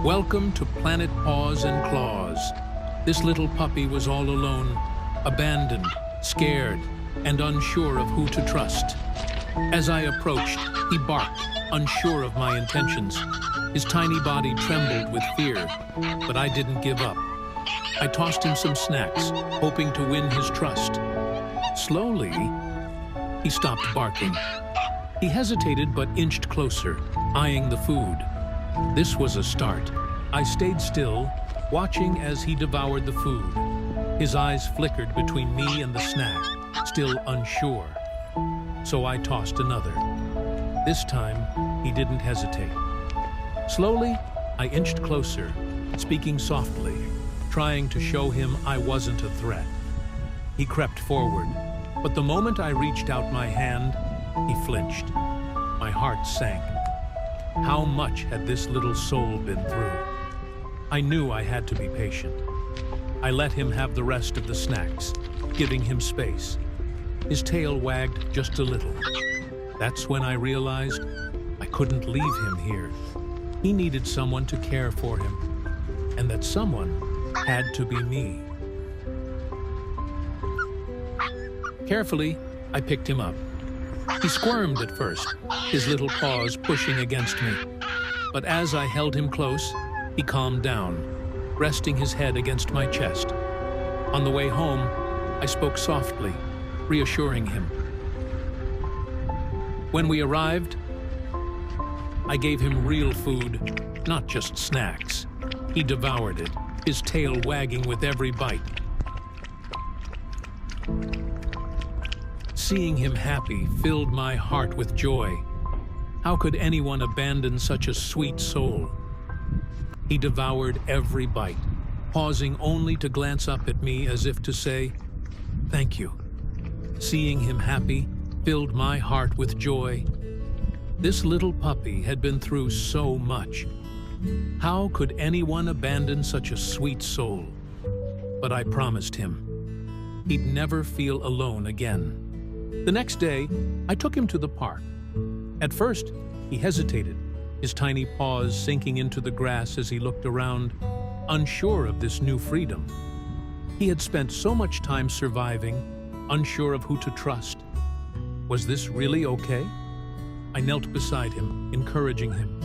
Welcome to Planet Paws and Claws. This little puppy was all alone, abandoned, scared, and unsure of who to trust. As I approached, he barked, unsure of my intentions. His tiny body trembled with fear, but I didn't give up. I tossed him some snacks, hoping to win his trust. Slowly, he stopped barking. He hesitated but inched closer, eyeing the food. This was a start. I stayed still, watching as he devoured the food. His eyes flickered between me and the snack, still unsure. So I tossed another. This time, he didn't hesitate. Slowly, I inched closer, speaking softly, trying to show him I wasn't a threat. He crept forward, but the moment I reached out my hand, he flinched. My heart sank. How much had this little soul been through? I knew I had to be patient. I let him have the rest of the snacks, giving him space. His tail wagged just a little. That's when I realized I couldn't leave him here. He needed someone to care for him, and that someone had to be me. Carefully, I picked him up. He squirmed at first, his little paws pushing against me. But as I held him close, he calmed down, resting his head against my chest. On the way home, I spoke softly, reassuring him. When we arrived, I gave him real food, not just snacks. He devoured it, his tail wagging with every bite. Seeing him happy filled my heart with joy. How could anyone abandon such a sweet soul? He devoured every bite, pausing only to glance up at me as if to say, "Thank you." Seeing him happy filled my heart with joy. This little puppy had been through so much. How could anyone abandon such a sweet soul? But I promised him he'd never feel alone again. The next day, I took him to the park. At first, he hesitated, his tiny paws sinking into the grass as he looked around, unsure of this new freedom. He had spent so much time surviving, unsure of who to trust. Was this really okay? I knelt beside him, encouraging him.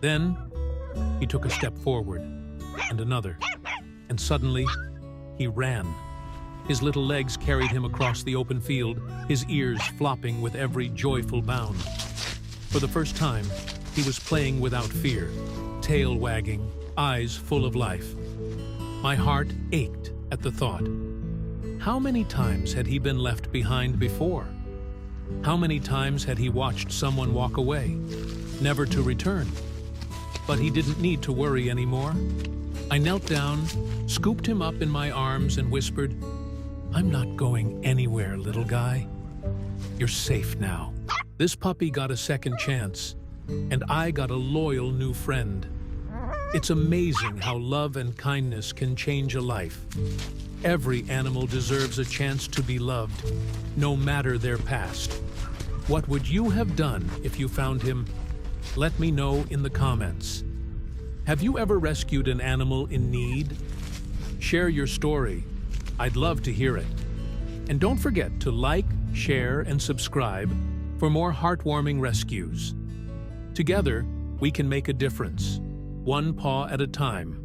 Then, he took a step forward, and another, and suddenly, he ran. His little legs carried him across the open field, his ears flopping with every joyful bound. For the first time, he was playing without fear, tail wagging, eyes full of life. My heart ached at the thought. How many times had he been left behind before? How many times had he watched someone walk away, never to return? But he didn't need to worry anymore. I knelt down, scooped him up in my arms and whispered, "I'm not going anywhere, little guy. You're safe now." This puppy got a second chance, and I got a loyal new friend. It's amazing how love and kindness can change a life. Every animal deserves a chance to be loved, no matter their past. What would you have done if you found him? Let me know in the comments. Have you ever rescued an animal in need? Share your story. I'd love to hear it. And don't forget to like, share, and subscribe for more heartwarming rescues. Together, we can make a difference, one paw at a time.